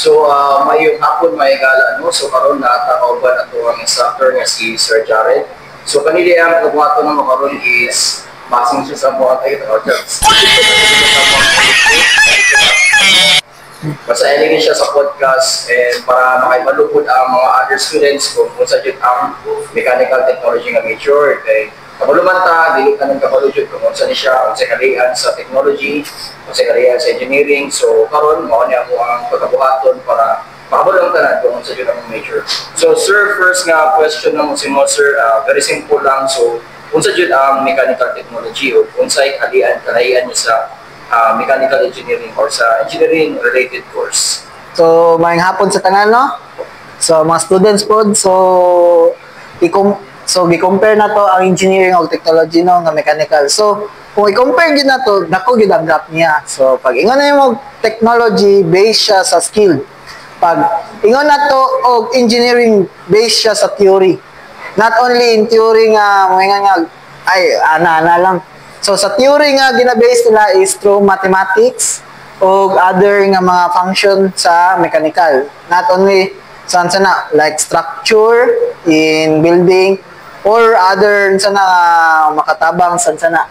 So, mayong hapon may gala no. So karon natakaw ato ang instructor nga si Sir Jared. So kanili ang pagbuhaton ng karon is basing siya sa mga tayo Basahin siya sa podcast and para makaibalupod ang mga other students kung sa jud ang mechanical technology nga major kay kabuluman ta dili ka nang kabalo jud kung unsa ni siya ang kalian sa technology o sa kalian sa engineering. So karon mao ni ako ang pagkabuhaton para makabulong tanan kung unsa jud ang major. So sir, first nga question namo si mo sir, very simple lang. So unsa jud ang mechanical technology o unsay kalian niya sa mechanical engineering or sa engineering related course? So, maayong hapon sa tanan, no? So, mga students po, i-compare na to ang engineering o technology, no, nga mechanical. So, kung i-compare gid na to, dako gid ang gap niya. So, pag ingon na yung technology, based siya sa skill. Pag ingon na to og engineering, based siya sa theory. Not only in theory nga, ana lang. So, sa theory nga, ginabase nila is through mathematics o other nga mga function sa mechanical. Not only saan sana, like structure in building or other sana makatabang saan sana.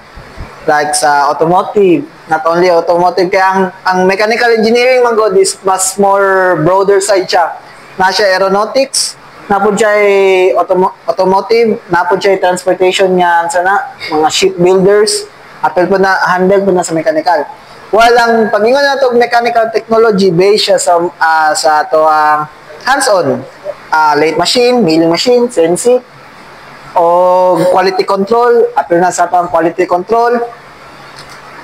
Like sa automotive. Not only automotive, kaya ang mechanical engineering man god is mas more broader side siya. Na siya aeronautics, napod siya automotive, napod siya transportation nga sana, mga shipbuilders, apel po na, handle po na sa mechanical. Walang pag-ingon na ito mechanical technology based siya sa ito hands-on. Lathe machine, milling machine, CNC, o quality control, apel na sa ito quality control.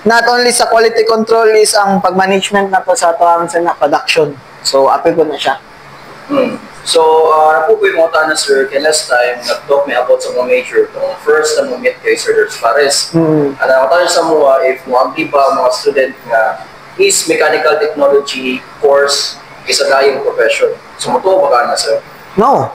Not only sa quality control is ang pag-management na po sa ito sa production. So, apel po na siya. So, napupoy mo ta na sir, kay last time, nag-talk me about sa mga major. Kung first na mo-meet kay Sir Ders Fares, nakatayo sa mga if mo ba mga student nga is mechanical technology course is a dying profession. So, mo to ba na sir? No.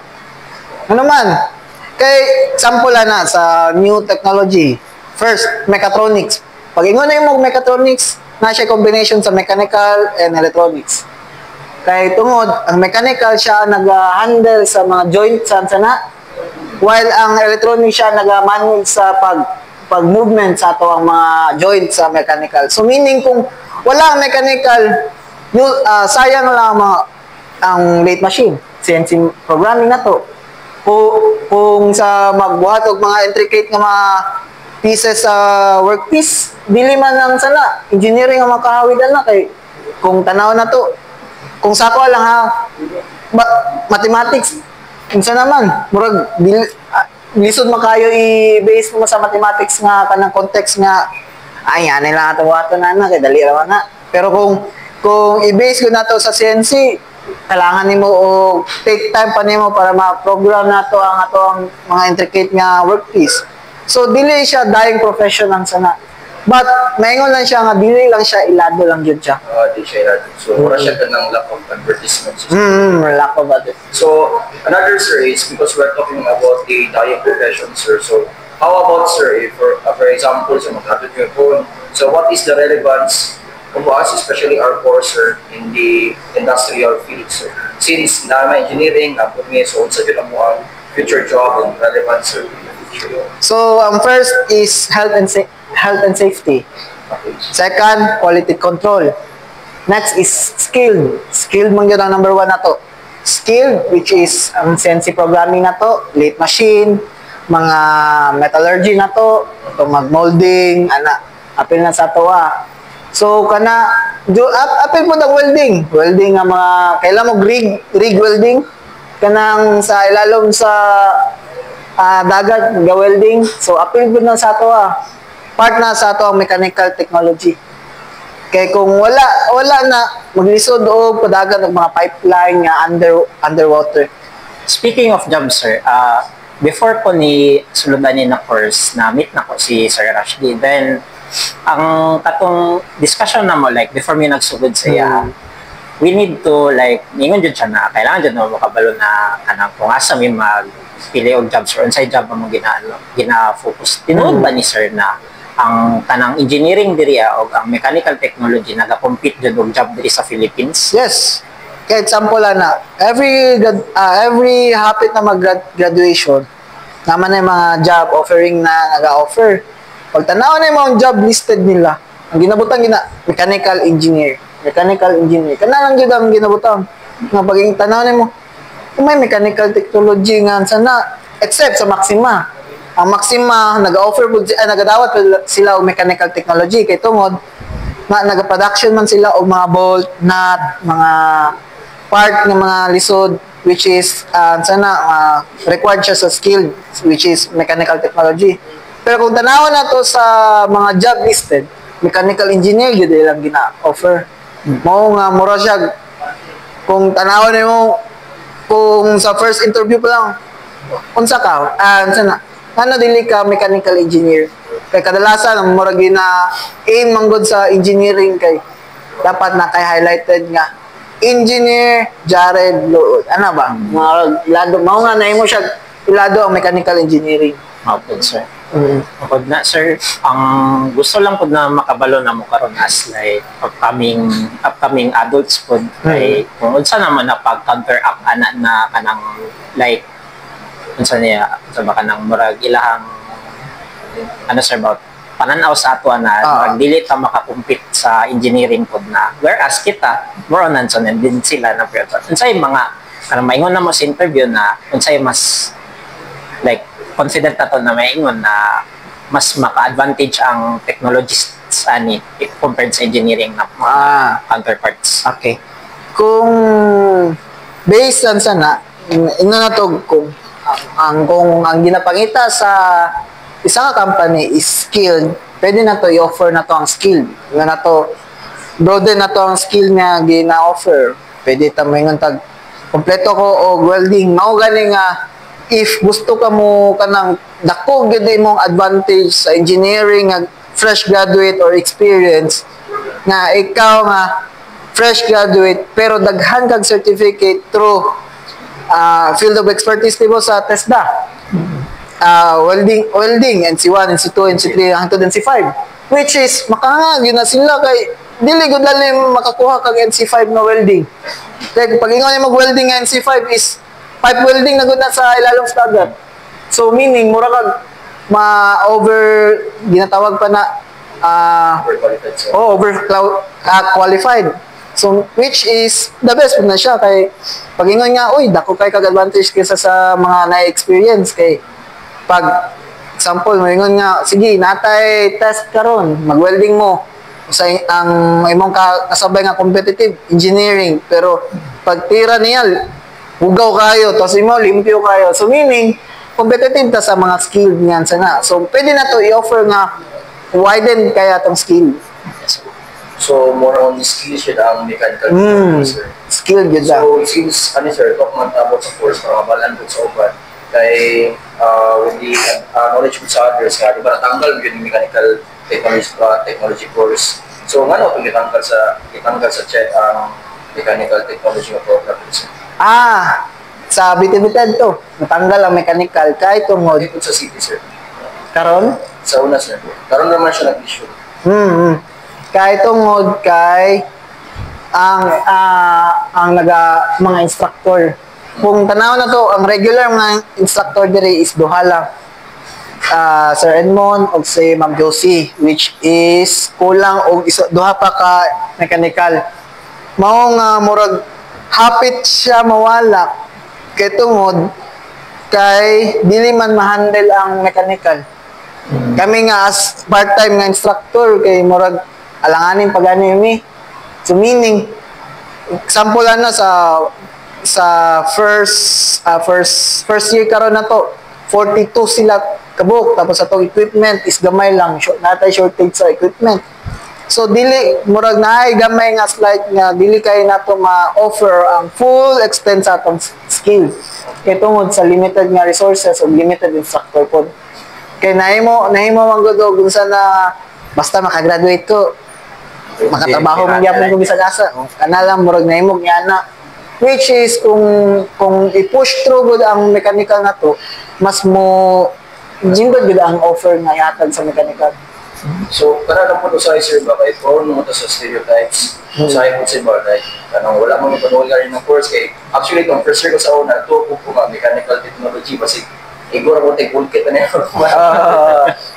Ano man? Kay, sample na sa new technology. First, mechatronics. Pag ingon na yung mechatronics, na siya combination sa mechanical and electronics. Kay tungod, ang mechanical siya nag-handle sa mga joint sana, while ang electronic siya nag-manage sa pag-movement sa ato ang mga joint sa mechanical. So meaning kung wala ang mechanical, sayang lang ang lathe machine, CNC programming na to. Kung sa magbuhat og mga intricate nga mga pieces sa workpiece, dili man lang sana engineering ang makahawid na kay kung tanaw na to. Kung sako lang ha, mathematics, unsa naman, murag lisod makayo i-base mo sa mathematics nga kanang context nga yan nila ato wato na kay dali ra na. Pero kung i-base ko nato sa CNC, kailangan nimo og take time pa nimo para ma-program nato ang mga intricate nga workpiece. So dili siya dying profession lang sana. But, maingon lang siya nga, dili lang siya, ilado lang yun siya. Di siya ilado. So, wala siya ka ng lack of advertisements. Lack of advertisements. So, another sir is, because we're talking about the dying profession, sir. So, how about, sir, if, for example, sa mag-graduate nyo po, so what is the relevance of us, especially our course, sir, in the industrial field, sir? Since naman engineering, napod niya, so, sa yun ang future job and relevance, sir, in the future. So, first is health and safety. Second, quality control. Next is skilled. Skilled man yun ang number 1 na to. Skilled, which is ang CNC programming na to, lathe machine, mga metallurgy na to, mag-molding, apil na sa to So, apil po ng welding. Welding nga mga, kailan mo rig welding, kanang sa ilalom sa dagat, ga-welding. So, apil po na sa to part na sa ato ang mechanical technology. Kaya kung wala na maglisod o padagan ng mga pipeline nga underwater. Speaking of jobs, sir, before ko ni suludanin na course, na-meet na ko si Sir Rashdi. Then, ang katong discussion na mo, like, before mi nagsugod sa iya, we need to, like, ingon dyan siya na, kailangan dyan na makabalo na, kung asa mi magpili og jobs or unsay job mo gina-focus. Tinuod ba ni Sir na ang kanang engineering diri o ang mechanical technology nagakompete jud og job diri sa Philippines? Yes. Kaya example na, every hapit na mag-graduation, naman na yung mga job offering na nag-offer. Pag tanaw na yung mga job listed nila, ang ginabutang mechanical engineer. Kana lang yun ang ginabutang. Nga paging tanaw na mo, may mechanical technology nga sana, except sa Maxima. Ang Maxima, nagadawat sila og mechanical technology kay tungod nga nag-production man sila og mga bolt, nut, mga part ng mga lisod which is required siya sa skill which is mechanical technology. Pero kung tanawon na to sa mga job listed, mechanical engineer yun lang gina-offer. Mao nga mura siya kung tanawon mo kung sa first interview pa lang unsa ka ano dili ka mechanical engineer kay kadalasan ang mura gina aim manggod sa engineering kay dapat na kay highlighted nga engineer Jared Lood ano ba lado mao nga nahimo siya ilado ang mechanical engineering. Okay, sir. Pag na sir, ang gusto lang po na makabalo na mo karon as like upcoming adults po kay kung unsa naman na pag counteract ana na kanang like unsa niya sa baka nang murag ilahang ano sir about pananaw sa ato na murag dili ta makakumpit sa engineering pod na whereas kita more on nanson and din sila na pero unsay mga kanang maingon na mo sa interview na unsay mas like confident na to na maingon na mas maka-advantage ang technologists ani compared sa engineering na counterparts. Okay. Kung based on sana to kung ang ginapangita sa isang company is skilled, pwede na to i-offer na to ang skill. Na to broaden na to ang skill nga gina-offer. Pwede ta moingon tag kompleto ko og welding mao gani nga if gusto ka mo kanang dako gyud imong advantage sa engineering nga fresh graduate or experience nga ikaw nga fresh graduate pero daghan kag certificate through field of expertise mo sa TESDA. Welding NC1, NC2, NC3 hangtod NC5 which is makangag yun na sila kay dili gud lalim makakuha kag NC5 na welding. Kaya pag ingon mag welding nga NC5 is pipe welding na gud na sa ilalong dagat. So meaning mura kag ginatawag pa na qualified. So which is the best na siya kay pag ingon nga dako kay kag advantage kaysa sa mga na-experience kay pag example mo ingon nga sige natay test karon mag-welding mo sa ang imong kasabay nga competitive engineering pero pag tira niya ugaw kayo, tapos imo limpyo kayo. So meaning, competitive ta sa mga skill niyan sana. So pwede na to i-offer nga widen kaya tong skill. So more on the skills yun ang mechanical sir. Skill yun da. So skills, sir, talk man about sa course para mabalan po sa uban. Kay with the knowledge with sa others nga, di ba natanggal yun yung mechanical technology course. So nga itong itanggal sa check ang mechanical technology program sir. Sa bitibitan to. Natanggal ang mechanical kahit tungod. Dito sa city, sir. Karon? Sa una, sir. Karon naman siya nag-issue. Kahit tungod kay ang mga instructor. Kung tanaw na to, ang regular mga instructor diri is duha lang. Sir Edmond o si Ma'am Josie which is kulang og duha pa ka mechanical. Mao nga murag hapit siya mawala kay tungod kay dili man ma-handle ang mechanical. Kami nga as part-time nga instructor kay murag alanganin pagani mi. So meaning example na sa first year karon na to 42 sila kabuk tapos atong equipment is gamay lang natay shortage sa equipment. So dili murag naay gamay nga slide nga dili kay nato ma-offer ang full extent sa atong skill. Kay tungod sa limited nga resources o limited instructor pod. Kay nahimo manggod og unsa na basta makagraduate ko makatrabaho man gyapon ko bisag asa. Kana lang murag nahimo ana which is kung i-push through gud ang mechanical nato mas mo jinggod gud ang offer nga ihatag sa mechanical. So, kana lang po sa sir ba kay prone mo to sa stereotypes. Sa po si ba like kanang wala mo ni panuwi ka rin ng course kay actually itong first year ko sa una to ko nga mechanical technology kasi igor mo take toolkit na yun.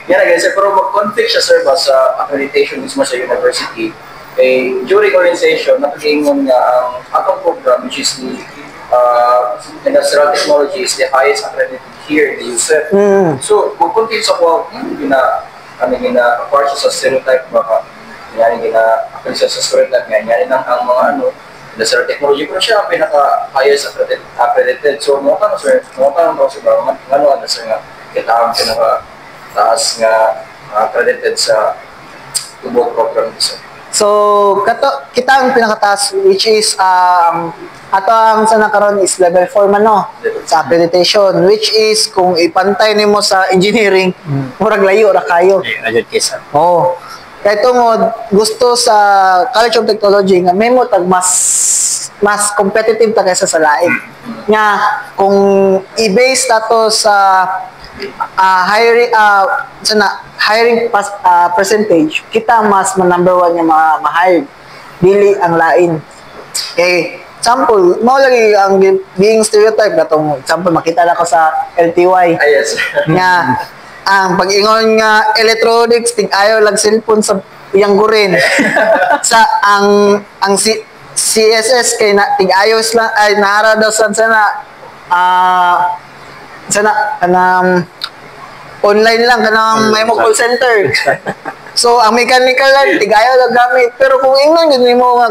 Yan na guys, pero mag-conflict siya sir ba sa accreditation mismo sa university. During orientation, napag-ingon nga ang atong program which is the industrial technology is the highest accredited here in the USF. So, kung continue sa ko, gina-apart siya sa stereotype baka yan gina-apart siya sa stereotype nga yan ang mga industrial technology pero siya ang pinaka-highest accredited. So, mga tanong sir, ano sir nga kita ang pinaka-taas nga accredited sa tubong program sir. So, kita ang pinakataas which is ato ang sa nakaroon is level 4 man no sa accreditation which is kung ipantay nimo sa engineering murag layo ra kayo. Ayun kisa. Oh. Kaya tungod gusto sa College of Technology nga may mo tag mas competitive ta kaysa sa lain. Nga kung i-base nato sa hiring percentage kita mas number 1 nga ma-hire dili ang lain. Example, mao lagi ang being stereotype katong example makita na ko sa LTY. Yes. Nga ang pag-ingon nga electronics tig ayaw lang cellphone sa iyang gurin. Sa ang CSS kay na tig ayos lang ay nara daw sana online lang kanang may mo call center. So ang mechanical lang tig ayaw lang gamit pero kung ingnon gid nimo nga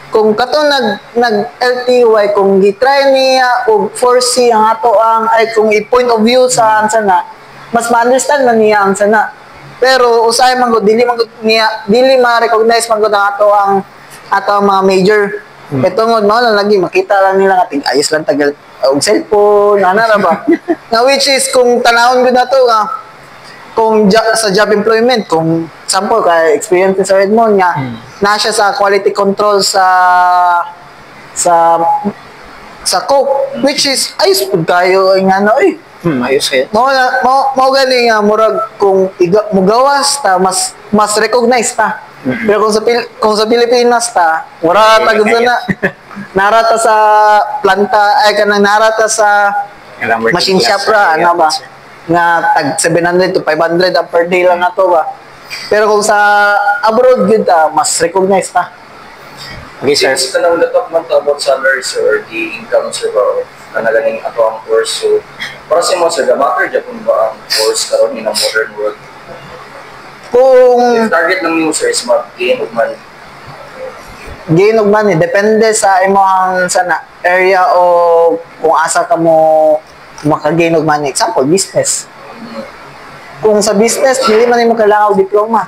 kung katong nag LTY kung gitry niya og foresee ang ato ang ay kung i-point of view sa sana mas ma-understand man niya ang sana pero usay man gud dili ma-recognize man gud ang ato ang mga major tungod mao lang lagi makita lang nila nga ayos lang tagal og cellphone ana ra ba nga which is kung tanawon gud nato nga kung sa job employment kung sample kay experience sa Redmond nga na siya sa quality control sa Coke which is ayos pud kayo nga Ayos kayo. Mao gani nga murag kung mugawas ta mas recognize ta. Pero kung sa Pilipinas ta wala ta gud na narata sa planta ay kanang narata sa machine shop ra ano ba nga tag 700 to 500 per day lang ato ba. Pero kung sa abroad gud mas recognize ta. Okay, sir. Since tanong dapat man about salaries or the income sir ba kanaganing ato ang course so para sa mo sir matter Japan ba ang course karon in a modern world? Kung target ng user is mag-gain of money. Gain of money depende sa imong sana area o kung asa ka mo maka-gain of money. Example, business. Kung sa business, dili man nimo kailangan og diploma.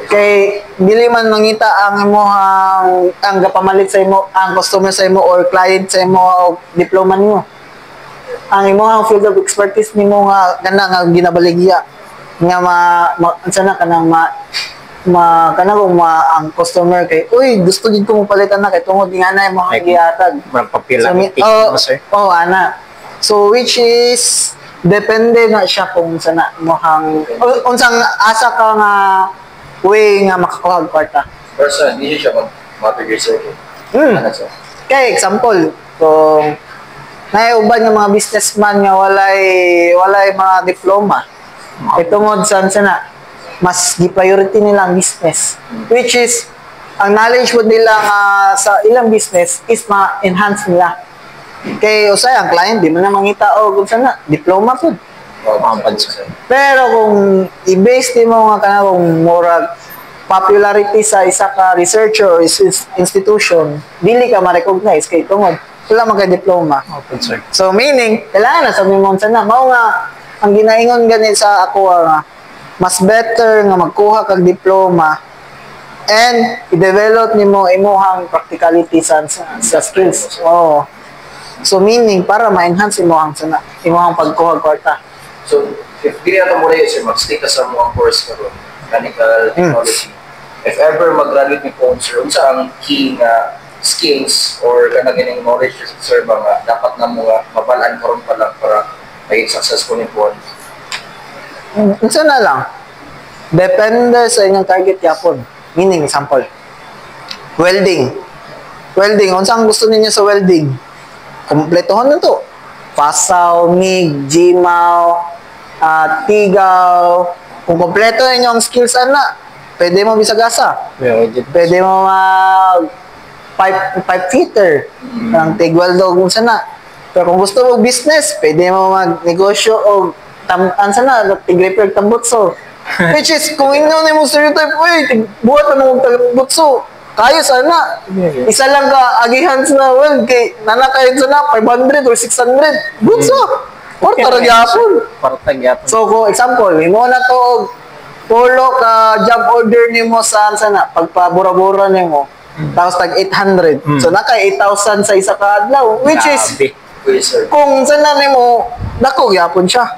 Kay dili man mangita ang imong ang gapamalit sa imo ang customer sa imo or client sa imo og diploma nimo. Ang imong field of expertise nimo nga nga ginabaligya nga sana kanang ang customer kay uy gusto gid ko mo palitan na kay tungod nga na mo gihatag Murag papila sir. Ana. So which is depende na siya kung sana mo unsang asa ka nga way nga makakuha og kwarta. Person, hindi siya mag-matter sir. Ano sir? Kay example, kung naiuban nga mga businessman nga walay mga diploma. Tungod sana mas gi-priority nila ang business. Which is ang knowledge mo nila sa ilang business is ma-enhance nila. Kay usay ang client di man na mangita og sana diploma pud. Pero kung i-base mo nga kana kung murag popularity sa isa ka researcher or institution, dili ka ma-recognize kay tungod wala man kay diploma. So meaning, kailangan na sabi mo sana mao nga ang ginaingon gani sa ako nga mas better nga magkuha kag diploma and i-develop nimo imong practicality sa skills. So meaning para ma-enhance imong imong pagkuha kwarta. So, if dili na mo rin, sir, mag-stay ka sa mga course karon mechanical technology. If ever mag-graduate ni po, sir, unsa ang key nga skills or kanang knowledge, sir, ba nga dapat na mo mabalaan karon pa lang para maging successful ni po? Unsa na lang? Depende sa inyong target yapon. Meaning, example, welding. Welding, kung saan gusto ninyo sa welding, kompletohan na to. Pasaw, MIG, GMAW, Tigaw. Kung kompleto na inyong skills na, pwede mo bisagasa. Pwede mo mag pipe fitter. Ang tig-weldo kung sana. Pero kung gusto mo business, pwede mo mag-negosyo o sana, tig-repair tambutso. Which is, kung inyo na yung stereotype, buhat na mong tambutso. Kayo sana. Isa lang ka agihan sa world kay nanakayin sana 500 or 600. Butso. Porta gyapon. So ko example, imo na to polo ka job order nimo sa sana pagpabura-bura nimo. Tapos tag 800. So naka 8,000 sa isa ka adlaw, which is kung sana nimo dako gyapon siya.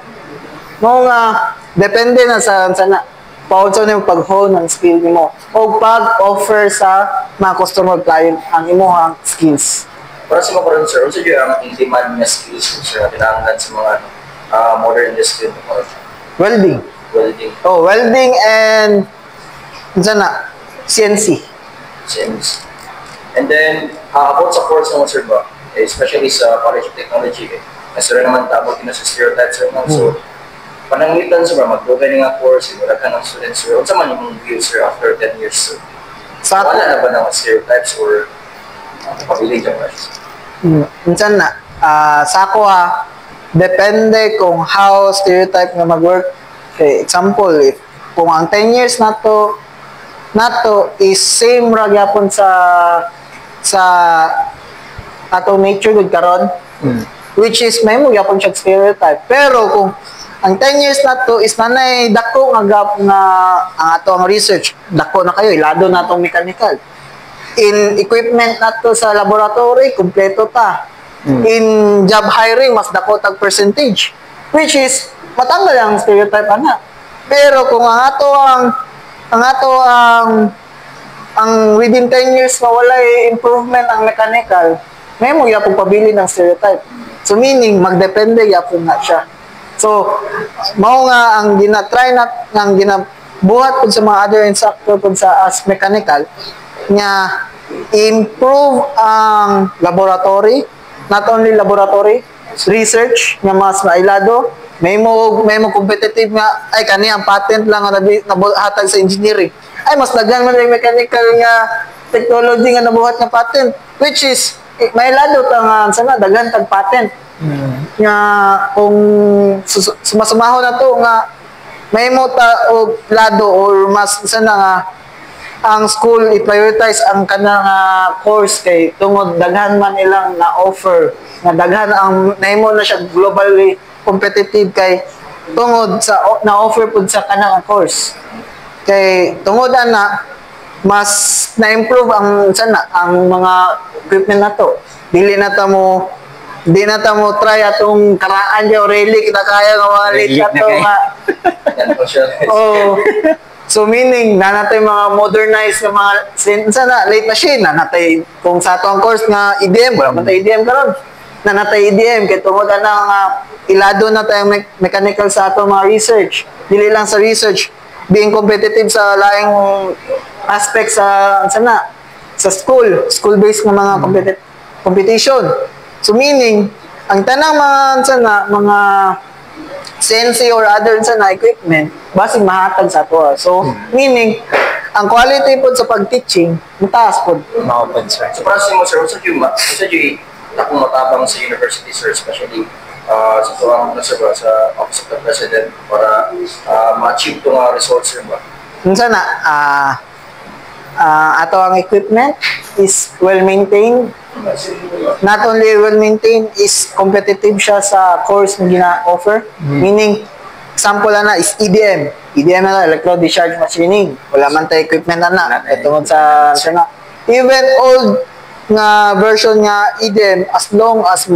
Mo nga depende na sa sana paunsa nimo pag-hone ang skill nimo o pag-offer sa mga customer client ang imong skills. Para sa mga sir, also yung ang in-demand na skills sir na kailangan sa mga modern industry mo? Welding. Welding. Oh, welding and sana CNC. CNC. And then, about sa course naman sir ba? Especially sa College of Technology, sir naman tabot na sa stereotypes sir naman. So, pananglitan sir ba, mag-open nga course, wala ka ng students sir. Ano sa man yung view sir after 10 years sir? Wala na ba ng stereotypes or pabilig ang rights? Minsan na, sa ako depende kung how stereotype nga mag-work. Okay, example, if kung ang 10 years na to is same ra gyapon sa ato nature gud karon, which is may mo gyapon siya stereotype. Pero kung ang 10 years na to is nanay dako nga gap nga ang ato ang research, dako na kayo ilado na tong mechanical. In equipment nato sa laboratory, kompleto ta. In job hiring, mas dako tag percentage. Which is, matanggal ang stereotype ana. Pero kung ang within 10 years mawala improvement ang mechanical, may mo yapong pabili ng stereotype. So meaning, magdepende yapon na siya. So, mao nga ang ginatry ang ginabuhat po sa mga other instructor po sa as mechanical, nga improve ang laboratory, not only laboratory, research nga mas mailado, may mo competitive nga ay kani ang patent lang nga nabuhatag sa engineering. Ay mas daghan man yung mechanical nga technology nga nabuhat nga patent, which is mailado ta nga sana daghan tag patent. Nga kung sumasamaho na to nga may mo ta og lado or mas sana nga ang school i-prioritize ang kanang course kay tungod daghan man ilang na offer nga daghan ang nahimo na siya globally competitive kay tungod sa na offer pud sa kanang course kay tungod ana mas na-improve ang sana ang mga equipment nato di na ta mo try atong karaan yo relic na kaya nga mga late ato nga oh. So meaning, nanatay mga modernized na mga sana late machine, nanatay kung sa ato ang course nga EDM, wala man tayo EDM karon. Nanatay EDM kay tungod ana ilado na tayong mechanical sa ato mga research. Dili lang sa research, being competitive sa laing aspect sa sana sa school-based nga mga competition. So meaning, ang tanang mga CNC or other sana equipment, basig mahatag sa ato. So, meaning, ang quality po sa pag-teaching, mataas po. Maupad, sir. So, para sa mo, sir, sa yung akong matabang sa university, sir, especially sa tuwang sa Office of the President para ma-achieve itong results, sir, ba? Minsan na, ato ang equipment is well-maintained. Not only well-maintained, is competitive siya sa course na gina-offer. Meaning, example na is EDM. EDM na electrode discharge machining. Wala man tayo equipment na. Tungod sa sana. Even old nga version nga EDM, as long as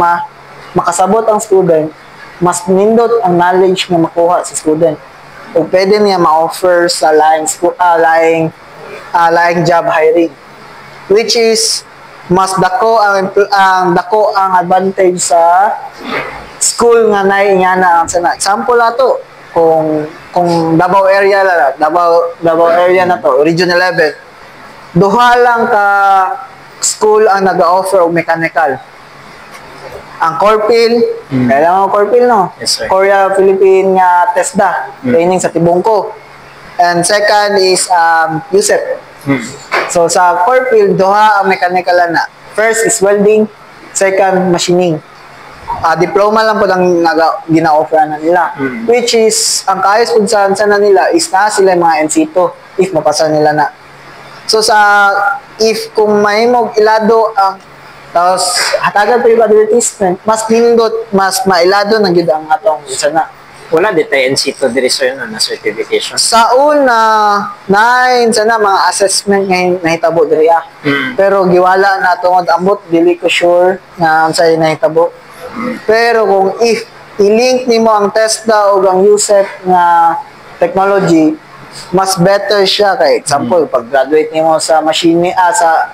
makasabot ang student, mas nindot ang knowledge nga makuha sa student. O pwede niya ma-offer sa laing job hiring. Which is, mas dako ang advantage sa school nga naingana ang sana. Example ato, kung Davao area Davao area na to, Region 11, duha lang ka school ang nag-offer og mechanical. Ang Corpil, kailangan mo Corpil, no? Yes, sir. Korea Philippine nga TESDA, training sa Tibungko. And second is USEP. So sa Corpil, duha ang mechanical na. First is welding, second machining. Diploma lang po lang gina-offer na nila. Which is, ang kaayos po sa na nila is na sila yung mga NC2 if mapasa nila na. So if kung may mong ilado ang tapos hatagan pa yung advertisement, mas nindot, mas mailado na yun ang atong isa na. Wala dito NC2 diri sir na certification. Sa una, sana mga assessment ngayon nahitabo diri Pero giwala na tungod ambot dili ko sure nga unsa nahitabo. Pero kung if i-link nimo ang TESDA o ang USEP nga technology, mas better siya kay example pag graduate nimo sa machine sa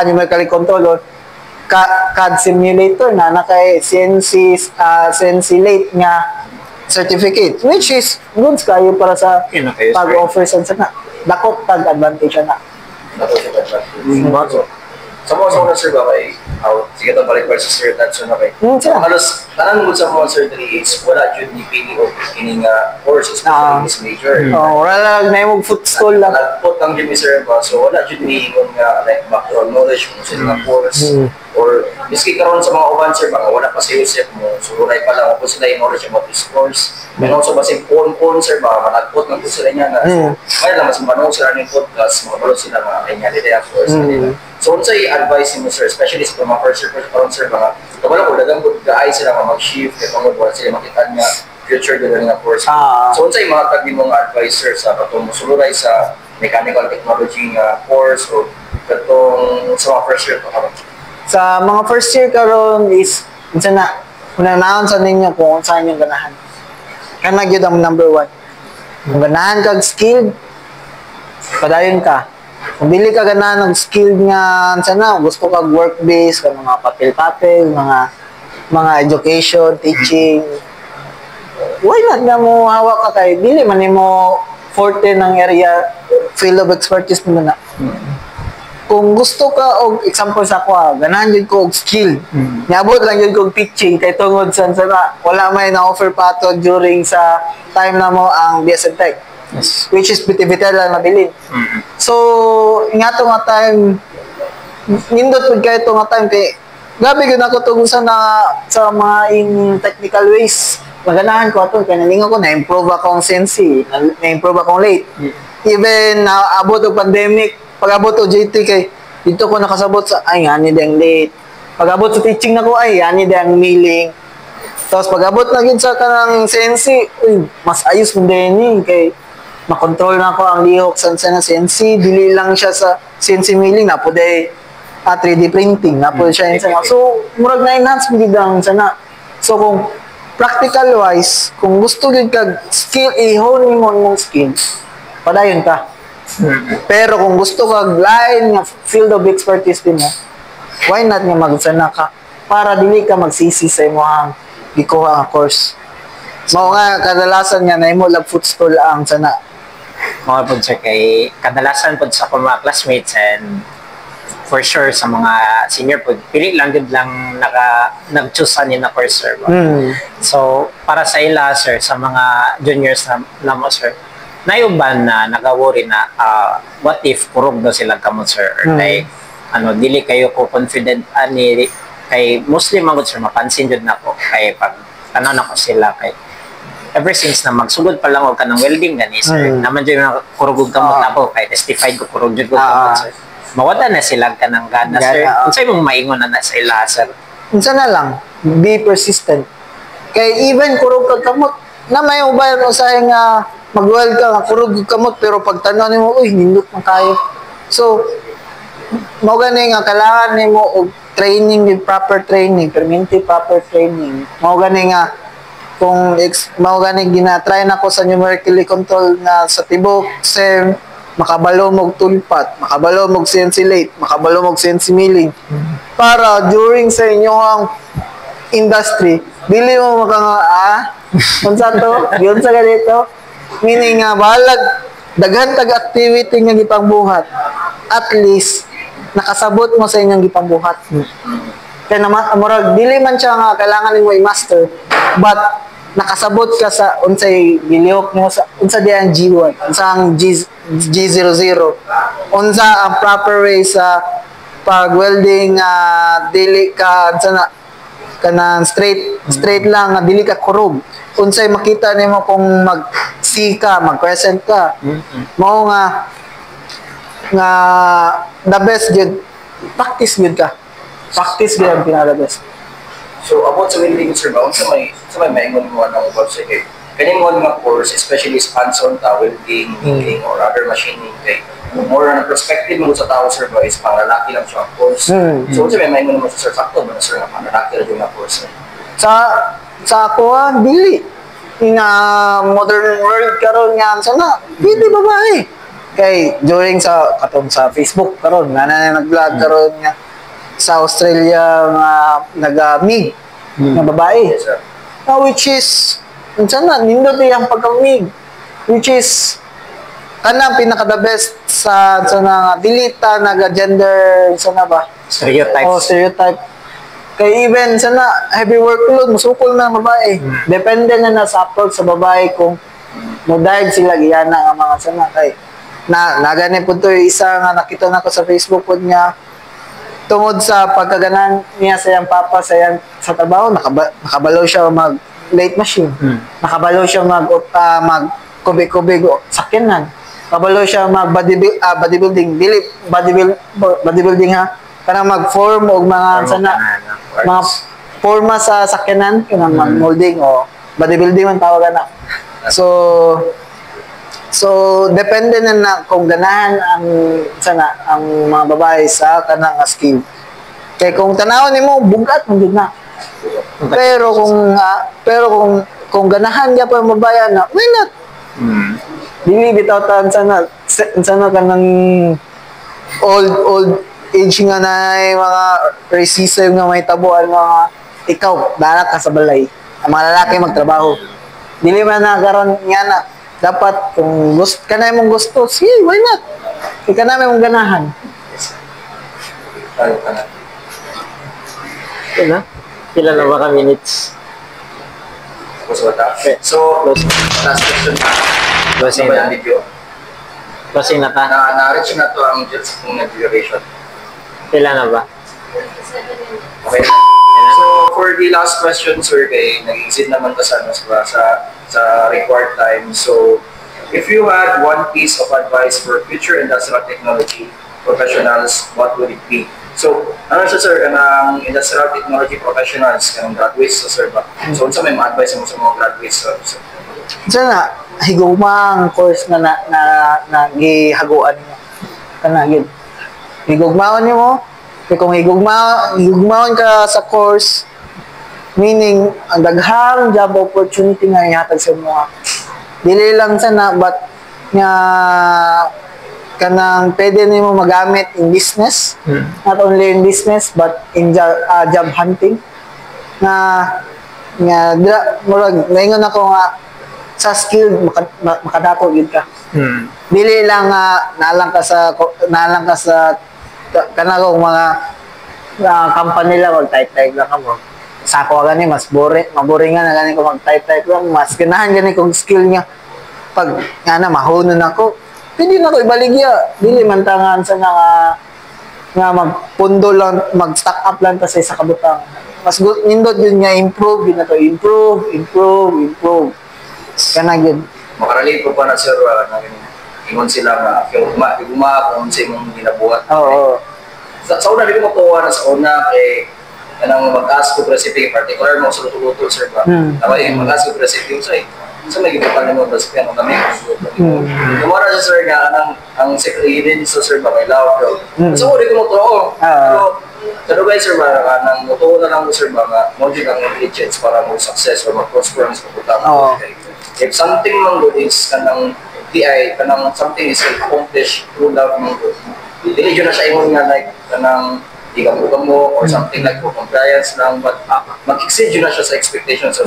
numerical controller CAD simulator na kay CNC late nga certificate, which is good kayo para sa pag-offer sa na dako tag advantage na. Sa mga sir ba kay sige to balik sa sir Tatsun na kay halos tanan mo sa mga sir 3 is wala jud ni pili o kining course especially this major. Wala lang na yung foot school lang. Nagput lang jud ni sir ba so wala jud ni ingon nga like background knowledge kung sa mga course or miski karon sa mga uban sir ba wala pa sa Joseph mo so wala pa lang kung sila yung knowledge about this course. Meron sa basing phone sir ba nagput lang po sila niya na may lang mas manong sila ng podcast makabalo sila mga kanya nila course nila. So, unsay advice mo sir, especially sa mga first year karon sir mga kabalo ko dagang good guys sila mag-shift kay pangod wala sila makita niya future dili nga course. So, unsay mga tagdi mong advice sir sa katong musulay sa mechanical technology nga course o katong sa mga first year karon? Sa mga first year karon is unsa na unanaon sa ninyo kung unsa inyong ganahan. Kana gyud ang number 1. Kung ganahan kag skill, padayon ka. Kung dili ka ganahan ng skill nga sana gusto kag work based ka mga papel mga education teaching why not nga mo hawak ka kay dili man nimo forte ng area field of expertise mo na. Kung gusto ka og example sa ako ganahan jud ko og skill niabot lang jud ko og teaching kay tungod sana wala may na offer pa to during sa time na mo ang BSN Tech. Yes. Which is biti-biti lang mabilin. So, nga to nga time, nindot po kayo to nga time, kay gabi yun ako tugusan na sa mga in technical ways. Maganahan ko ito, kaya nalingo ko, na-improve akong CNC, na-improve akong late. Even naabot o pandemic, pag-abot o JT kay, dito ko nakasabot sa, ay, hani dang late. Pag-abot sa teaching na ko, ay, hani dang milling. Tapos pag-abot na yun sa kanang CNC, mas ayos mo din kay makontrol na ko ang lihok sa na CNC, dili lang siya sa CNC milling, na po day 3D printing, na po siya yun sana. So, murag na-enhance mo ang sana. So, kung practical wise, kung gusto yun kag skill, i-hone mo mong skills, padayon ka. Pero kung gusto kag line nga field of expertise din mo, why not nga magsana ka para dili ka magsisi sa imong gikuha nga course. Mao nga kadalasan nga nahimo lag foot school ang sana. Mga po sir, kay kadalasan po sa mga classmates and for sure sa mga senior po, pili lang din lang nag-choose sa na course sir. So, para sa ila sir, sa mga juniors na mo sir, nayuban na nagawori na what if kurog daw sila kamot sir or like dili kayo ko confident ani kay Muslim ang sir mapansin jud nako kay pag na ko sila kay ever since na magsugod pa lang og kanang welding gani sir naman jud na kurugog kamot nako kay testified ko kurog jud ko kamot sir mawala na sila kanang gana sir unsay mong maingon na sa ila sir unsa na lang be persistent kay even kurog kag kamot na may ubayan usahay nga mag-weld ka nga kurog kamot pero pag tan-aw nimo uy nindot man kayo so mao gani nga kailangan nimo og training with proper training permanent proper training mao gani nga kung mao gani gina-try na ko sa numerically control na sa tibok sem makabalo mog tulpat makabalo mog CNC late makabalo mog CNC milling para during sa inyong industry, dili mo unsa to, yun sa ganito. Meaning nga, balag, daghan tag activity nga gipangbuhat, at least, nakasabot mo sa inyong gipangbuhat. Kaya naman, murag, dili man siya nga kailangan mo i-master, but, nakasabot ka sa unsay gilihok mo sa unsa di ang G1, unsa ang G00, unsa ang proper way sa pag-welding, dili ka, unsa na, kanang straight lang, dili ka kurog. Unsay makita nimo kung mag-C ka, mag-crescent ka. Mao nga the best good. Practice good ka. Practice good ang pinaka best. So about sa welding, sir, ba unsa may maingon mo ang website kay kaning mo nga course, especially sa hands-on welding, milling, or other machining kay more on perspective mo sa tao, sir, ba is pangalaki lang siya ang course. So unsa may maingon mo sa sir sakto ba sir nga pangalaki lang yung course? Sa ako, dili. Nga modern world karon nga sana, pwede babae. Kay during sa katong sa Facebook karon, nga na nag-vlog karon nga sa Australia nga nag-mig na babae. Yes, sir. Which is unsa na nindot ang pagkamig, which is kanang pinaka the best sa nga dilita naga-gender sana ba? Stereotypes. Oh, stereotype. Kay even sana heavy workload musukol na babae. Depende na sa approach sa babae kung mo-dive sila giyana ang mga sana kay nagani pud to isa nga nakita nako sa Facebook pud niya tungod sa pagkaganan niya sa iyang papa sa iyang sa trabaho nakabalo siya mag late machine. Nakabalo siya mag kubik-kubik sakyanan. Kabalo siya mag bodybuilding dili bodybuilding ha kana mag-form og mga sana mga forma sa sakyanan kanang mag-molding o bodybuilding man tawagan na. So depende na kung ganahan ang mga babae sa kanang skill. Kay kung tanawon nimo bugat man gid na. Pero kung ganahan niya pa ang babae na, why not? Dili bitaw tan sana kanang old age nga na mga racism nga may tabuan nga ikaw dala ka sa balay. Ang mga lalaki magtrabaho. Dili man na karon nga na dapat kung gusto ka na mong gusto, sige, why not? Ika na mong ganahan. Tayo ka na. Ito na? Pila na ba ka minutes? Tapos wala. So, last question na. Closing Ano ba na. yung video? Closing na ta? Na-reach na to ang just kung nag-duration. Pila na ba? Okay. So, for the last question, sir, kay nag-exit naman to sa required time. So, if you had one piece of advice for future industrial technology professionals, what would it be? So, ano siya, sir, ng industrial technology professionals, kanang graduates, sir, ba? So, unsa may ma-advise mo sa mga graduates, sir? Sana higugma ang course na gihaguan mo. Kana gid. Higugmaon nimo. Kay kung higugmaon ka sa course, meaning ang daghang job opportunity nga ihatag sa mga dili lang sana but nga kanang pwede nimo magamit in business, not only in business but in job hunting murag ngayon ako nga sa skill makadato gid ka. Dili lang nalang ka sa kanang mga company lang mag-type lang mo. Sa ako gani mas maboring nga na gani ko mag-type lang, mas ganahan gani kong skill niya. Pag nga na mahunon ako, pwede na ko ibaligya. Dili man tangan sa nga magpundo lang, mag-stack up lang ta sa isa ka butang. Mas nindot yun nga improve na to, improve. Kana gyud. Makarelate ko pa na, sir, ingon sila nga, iguma kung sa imong ginabuhat. Oo. Sa una, di ko matuwa na sa una, kanang mag-ask ko recipe, particular mo sa luto-luto, sir, ba? Tama mag-ask ko recipe, sa may gibutan mo recipe, ano kami? Lumara siya, sir, nga, ang secret sa sir, ba, may lawak, pero sa una, di ko matuwa, pero guys, sir, ba, nang mutuwa na lang mo, sir, ba, nga, module ang ingredients para mo success or mag-prosper ang sa pagkutang. If something man good is kanang DI, kanang something is accomplished through love man good. Dili yun na siya ingon nga like kanang di ka mo or something like for compliance lang, but mag-exceed yun na siya sa expectations. So,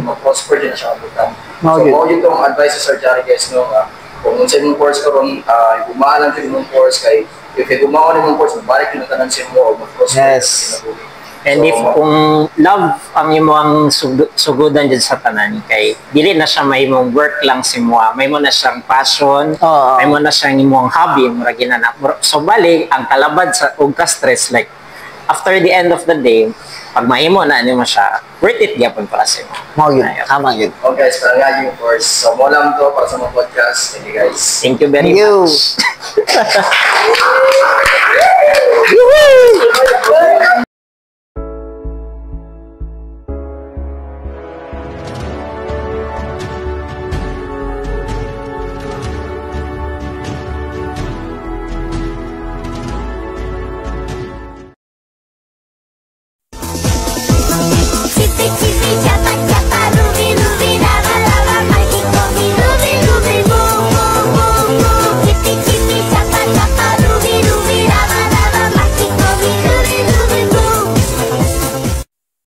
mag-prosper din na siya ang so, Okay. mo yun itong advice sa Sir Jari guys, no, kung sa imong course karon, gumaan lang sa imong course, kay if gumawa ng imong course, magbalik yun na tanan sa imo, o mag-prosper. Yes. And if kung love ang imong sugudan dyan sa tanan kay dili na siya may imong work lang si mo, may mo na siyang passion, Oo. may mo na siyang imong hobby mura ginana. So bali ang kalabad sa ug ka stress like after the end of the day pag mahimo na nimo siya worth it gyapon para sa imo. Mao yun. Tama yun. Okay guys, para nga yung course. So, mo lang to para sa mga podcast. Thank you guys. Thank you very Thank you. much. Chipi chipi chapa chapa ruby ruby lava lava my kikomi ruby ruby boom boom boom boom chipi chipi chapa chapa